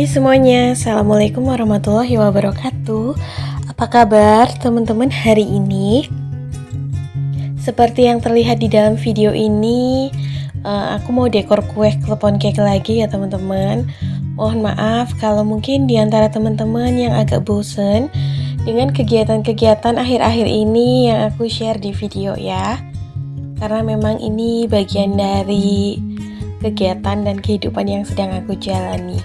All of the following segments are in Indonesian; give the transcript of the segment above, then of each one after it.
Hai semuanya, Assalamualaikum warahmatullahi wabarakatuh. Apa kabar teman-teman hari ini? Seperti yang terlihat di dalam video ini, aku mau dekor kue klepon cake lagi ya teman-teman. Mohon maaf kalau mungkin di antara teman-teman yang agak bosen dengan kegiatan-kegiatan akhir-akhir ini yang aku share di video ya. Karena memang ini bagian dari kegiatan dan kehidupan yang sedang aku jalani.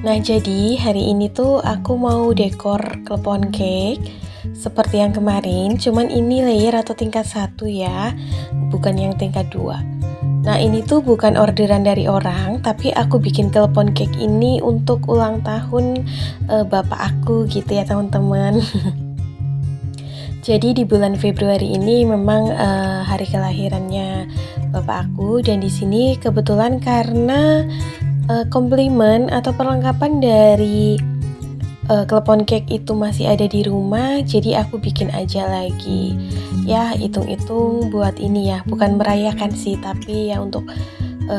Nah, jadi hari ini tuh aku mau dekor klepon cake seperti yang kemarin, cuman ini layer atau tingkat 1 ya, bukan yang tingkat 2. Nah, ini tuh bukan orderan dari orang, tapi aku bikin klepon cake ini untuk ulang tahun bapak aku gitu ya teman-teman. Jadi di bulan Februari ini memang hari kelahirannya bapak aku, dan di sini kebetulan karena komplimen atau perlengkapan dari klepon cake itu masih ada di rumah, jadi aku bikin aja lagi. Ya, hitung-hitung buat ini ya, bukan merayakan sih, tapi ya untuk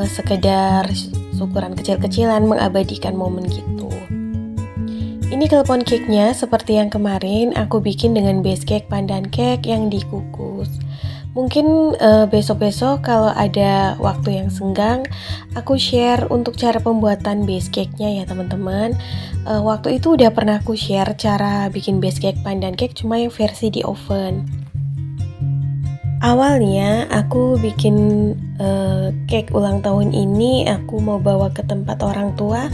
sekedar syukuran kecil-kecilan, mengabadikan momen gitu. Ini klepon cake-nya seperti yang kemarin, aku bikin dengan base cake pandan cake yang dikukus. Mungkin besok-besok kalau ada waktu yang senggang, aku share untuk cara pembuatan base cake-nya ya teman-teman. Waktu itu udah pernah aku share cara bikin base cake pandan cake, cuma yang versi di oven. Awalnya aku bikin cake ulang tahun ini, aku mau bawa ke tempat orang tua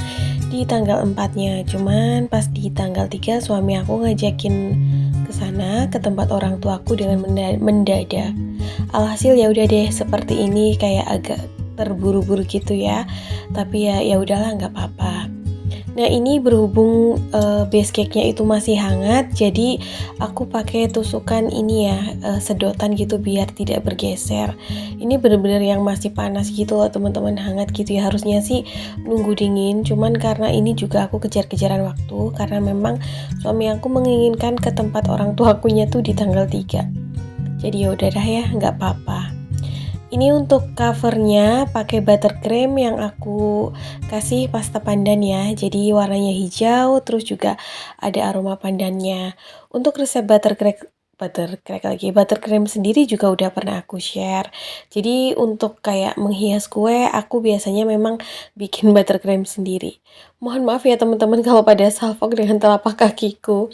di tanggal 4-nya. Cuman pas di tanggal 3 suami aku ngajakin ke sana, ke tempat orang tuaku dengan mendadak. Alhasil ya udah deh, seperti ini kayak agak terburu-buru gitu ya. Tapi ya udahlah, nggak apa-apa. Nah, ini berhubung base cake-nya itu masih hangat, jadi aku pakai tusukan ini ya, sedotan gitu biar tidak bergeser. Ini bener-bener yang masih panas gitu loh teman-teman, hangat gitu ya. Harusnya sih nunggu dingin, cuman karena ini juga aku kejar-kejaran waktu, karena memang suami aku menginginkan ke tempat orang tuakunya tuh di tanggal 3. Jadi ya udah dah ya, nggak apa-apa. Ini untuk covernya pakai buttercream yang aku kasih pasta pandan ya. Jadi warnanya hijau, terus juga ada aroma pandannya. Untuk resep buttercream sendiri juga udah pernah aku share. Jadi untuk kayak menghias kue, aku biasanya memang bikin buttercream sendiri. Mohon maaf ya teman-teman kalau pada salfok dengan telapak kakiku.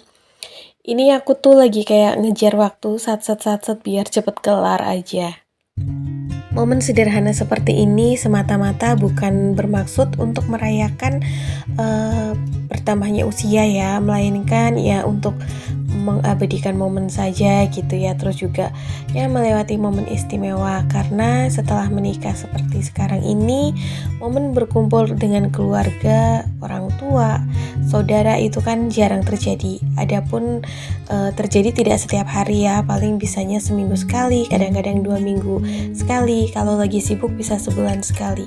Ini aku tuh lagi kayak ngejar waktu, sat-sat biar cepet kelar aja. Momen sederhana seperti ini semata-mata bukan bermaksud untuk merayakan bertambahnya usia ya, melainkan ya untuk mengabadikan momen saja gitu ya. Terus juga ya melewati momen istimewa, karena setelah menikah seperti sekarang ini, momen berkumpul dengan keluarga, orang tua, saudara itu kan jarang terjadi. Adapun terjadi tidak setiap hari ya, paling bisanya seminggu sekali, kadang-kadang 2 minggu sekali, kalau lagi sibuk bisa sebulan sekali.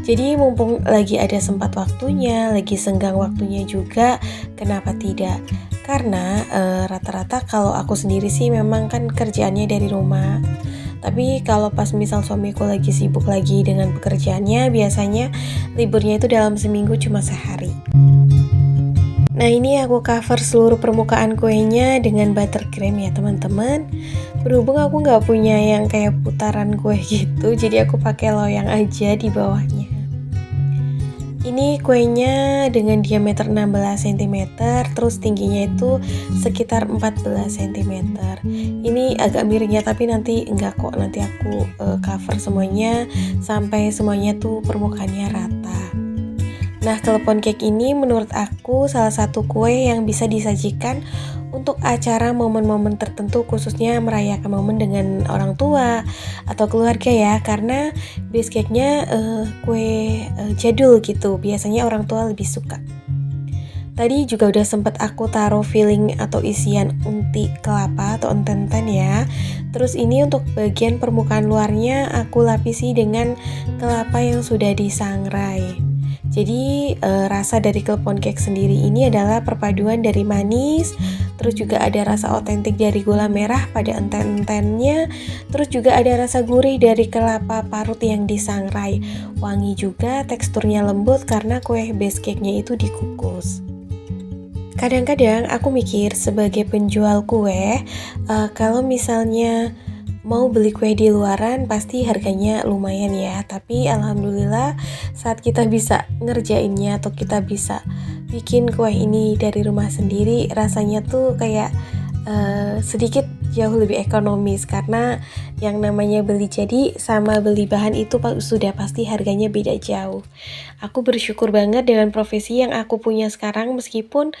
Jadi mumpung lagi ada sempat waktunya, lagi senggang waktunya juga, kenapa tidak? Karena rata-rata kalau aku sendiri sih memang kan kerjaannya dari rumah. Tapi kalau pas misal suamiku lagi sibuk lagi dengan pekerjaannya, biasanya liburnya itu dalam seminggu cuma sehari. Nah, ini aku cover seluruh permukaan kuenya dengan buttercream ya teman-teman. Berhubung aku nggak punya yang kayak putaran kue gitu, jadi aku pakai loyang aja di bawahnya. Ini kuenya dengan diameter 16 cm, terus tingginya itu sekitar 14 cm. Ini agak miring ya, tapi nanti enggak kok, nanti aku cover semuanya sampai semuanya tuh permukaannya rata. Nah, klepon cake ini menurut aku salah satu kue yang bisa disajikan untuk acara momen-momen tertentu, khususnya merayakan momen dengan orang tua atau keluarga ya, karena base cake-nya kue jadul gitu, biasanya orang tua lebih suka. Tadi juga udah sempet aku taruh filling atau isian unti kelapa atau enten-enten ya. Terus ini untuk bagian permukaan luarnya aku lapisi dengan kelapa yang sudah disangrai. Jadi rasa dari klepon cake sendiri ini adalah perpaduan dari manis, terus juga ada rasa otentik dari gula merah pada enten-entennya, terus juga ada rasa gurih dari kelapa parut yang disangrai. Wangi juga, teksturnya lembut karena kue base cake-nya itu dikukus. Kadang-kadang aku mikir sebagai penjual kue, kalau misalnya mau beli kue di luaran pasti harganya lumayan ya. Tapi alhamdulillah saat kita bisa ngerjainnya atau kita bisa bikin kue ini dari rumah sendiri, rasanya tuh kayak sedikit jauh lebih ekonomis, karena yang namanya beli jadi sama beli bahan itu sudah pasti harganya beda jauh. Aku bersyukur banget dengan profesi yang aku punya sekarang, meskipun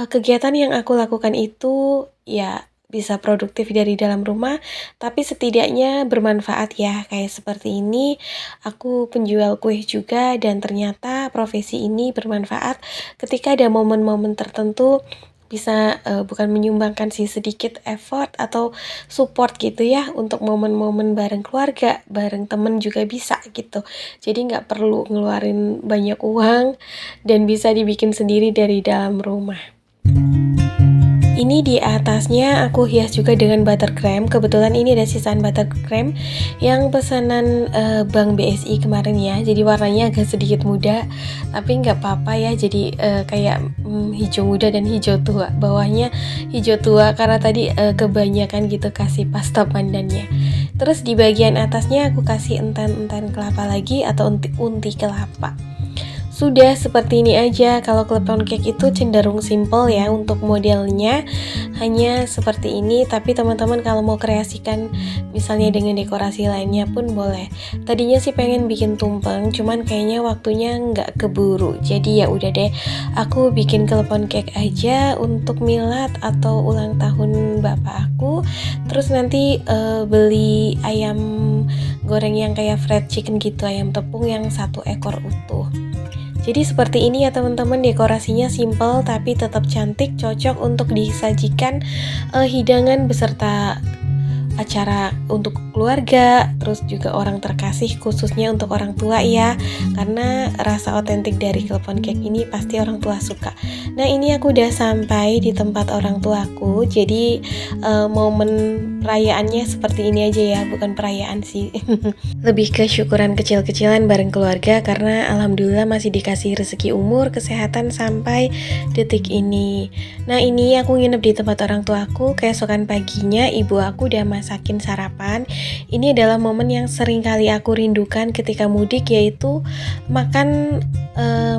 kegiatan yang aku lakukan itu ya bisa produktif dari dalam rumah, tapi setidaknya bermanfaat ya. Kayak seperti ini, aku penjual kue juga dan ternyata profesi ini bermanfaat ketika ada momen-momen tertentu bisa bukan menyumbangkan sih sedikit effort atau support gitu ya untuk momen-momen bareng keluarga, bareng temen juga bisa gitu. Jadi nggak perlu ngeluarin banyak uang dan bisa dibikin sendiri dari dalam rumah. Ini di atasnya aku hias juga dengan buttercream. Kebetulan ini ada sisaan buttercream yang pesanan Bank BSI kemarin ya. Jadi warnanya agak sedikit muda, tapi nggak apa-apa ya. Jadi kayak hijau muda dan hijau tua. Bawahnya hijau tua karena tadi kebanyakan gitu kasih pasta pandannya. Terus di bagian atasnya aku kasih enten-enten kelapa lagi atau unti kelapa. Sudah seperti ini aja. Kalau klepon cake itu cenderung simple ya untuk modelnya, hanya seperti ini. Tapi teman-teman kalau mau kreasikan misalnya dengan dekorasi lainnya pun boleh. Tadinya sih pengen bikin tumpeng, cuman kayaknya waktunya nggak keburu. Jadi ya udah deh, aku bikin klepon cake aja untuk milad atau ulang tahun bapak aku. Terus nanti beli ayam goreng yang kayak fried chicken gitu, ayam tepung yang 1 ekor utuh. Jadi seperti ini ya teman-teman, dekorasinya simple tapi tetap cantik, cocok untuk disajikan hidangan beserta acara untuk keluarga, terus juga orang terkasih, khususnya untuk orang tua ya, karena rasa otentik dari klepon cake ini pasti orang tua suka. Nah ini aku udah sampai di tempat orang tuaku, jadi momen perayaannya seperti ini aja ya, bukan perayaan sih. Lebih ke syukuran kecil-kecilan bareng keluarga, karena alhamdulillah masih dikasih rezeki umur, kesehatan sampai detik ini. Nah ini aku nginep di tempat orang tuaku, keesokan paginya ibu aku udah masakin sarapan. Ini adalah momen yang sering kali aku rindukan ketika mudik, yaitu makan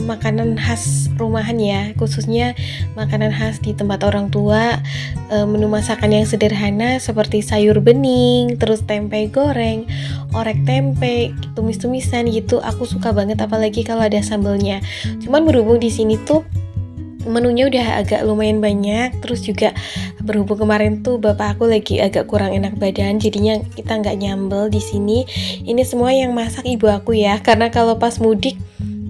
makanan khas rumahan ya, khususnya makanan khas di tempat orang tua. Menu masakan yang sederhana seperti sayur bening, terus tempe goreng, orek tempe, tumis-tumisan gitu, aku suka banget apalagi kalau ada sambelnya. Cuman berhubung di sini tuh menunya udah agak lumayan banyak, terus juga berhubung kemarin tuh bapak aku lagi agak kurang enak badan, jadinya kita nggak nyambel di sini. Ini semua yang masak ibu aku ya, karena kalau pas mudik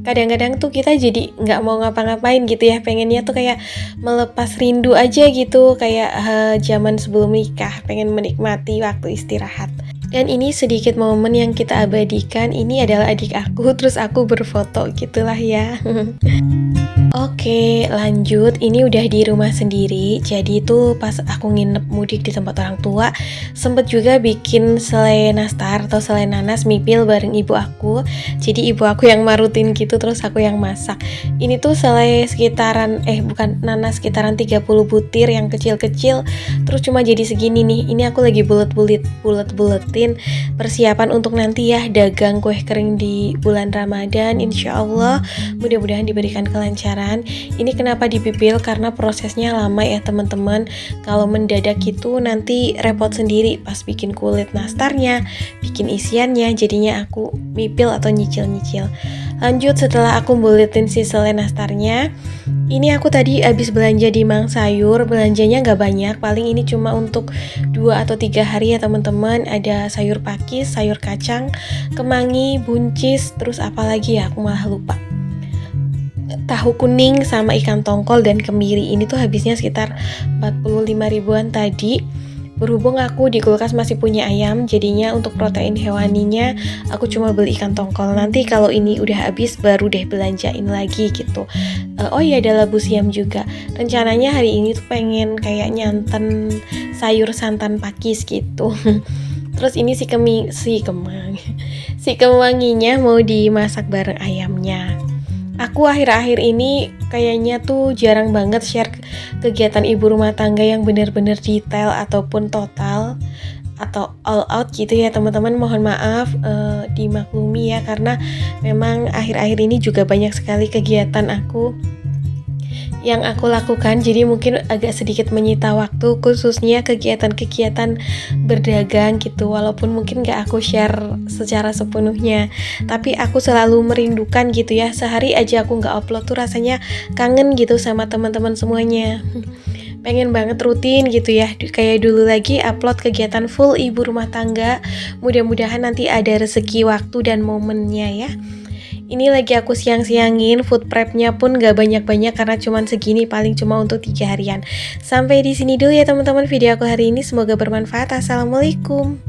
kadang-kadang tuh kita jadi nggak mau ngapa-ngapain gitu ya, pengennya tuh kayak melepas rindu aja gitu, kayak zaman sebelum nikah, pengen menikmati waktu istirahat. Dan ini sedikit momen yang kita abadikan. Ini adalah adik aku, terus aku berfoto gitulah ya. Oke, lanjut. Ini udah di rumah sendiri. Jadi itu pas aku nginep mudik di tempat orang tua, sempet juga bikin selai nastar atau selai nanas mipil bareng ibu aku. Jadi ibu aku yang marutin gitu, terus aku yang masak. Ini tuh selai sekitaran nanas sekitaran 30 butir yang kecil-kecil, terus cuma jadi segini nih. Ini aku lagi bulet-buletin persiapan untuk nanti ya dagang kue kering di bulan Ramadan. Insya Allah mudah-mudahan diberikan kelancaran. Ini kenapa dipipil, karena prosesnya lama ya teman-teman. Kalau mendadak itu nanti repot sendiri pas bikin kulit nastarnya, bikin isiannya. Jadinya aku mipil atau nyicil-nyicil. Lanjut, setelah aku buletin si selai nastarnya, ini aku tadi habis belanja di Mang Sayur. Belanjanya gak banyak, paling ini cuma untuk 2 atau 3 hari ya teman-teman. Ada sayur pakis, sayur kacang, kemangi, buncis, terus apa lagi ya, aku malah lupa. Tahu kuning sama ikan tongkol dan kemiri. Ini tuh habisnya sekitar 45 ribuan tadi. Berhubung aku di kulkas masih punya ayam, jadinya untuk protein hewaninya aku cuma beli ikan tongkol. Nanti kalau ini udah habis baru deh belanjain lagi gitu. Oh iya, ada labu siam juga. Rencananya hari ini tuh pengen kayak nyanten sayur santan pakis gitu. Terus ini si kemanginya mau dimasak bareng ayamnya. Aku akhir-akhir ini kayaknya tuh jarang banget share kegiatan ibu rumah tangga yang bener-bener detail ataupun total atau all out gitu ya teman-teman. Mohon maaf, dimaklumi ya, karena memang akhir-akhir ini juga banyak sekali kegiatan aku yang aku lakukan, jadi mungkin agak sedikit menyita waktu, khususnya kegiatan-kegiatan berdagang gitu. Walaupun mungkin gak aku share secara sepenuhnya, tapi aku selalu merindukan gitu ya. Sehari aja aku gak upload tuh rasanya kangen gitu sama teman-teman semuanya. Pengen banget rutin gitu ya, kayak dulu lagi upload kegiatan full ibu rumah tangga. Mudah-mudahan nanti ada rezeki waktu dan momennya ya. Ini lagi aku siang-siangin, food prepnya pun gak banyak-banyak karena cuman segini, paling cuma untuk 3 harian. Sampai di sini dulu ya teman-teman video aku hari ini, semoga bermanfaat. Assalamualaikum.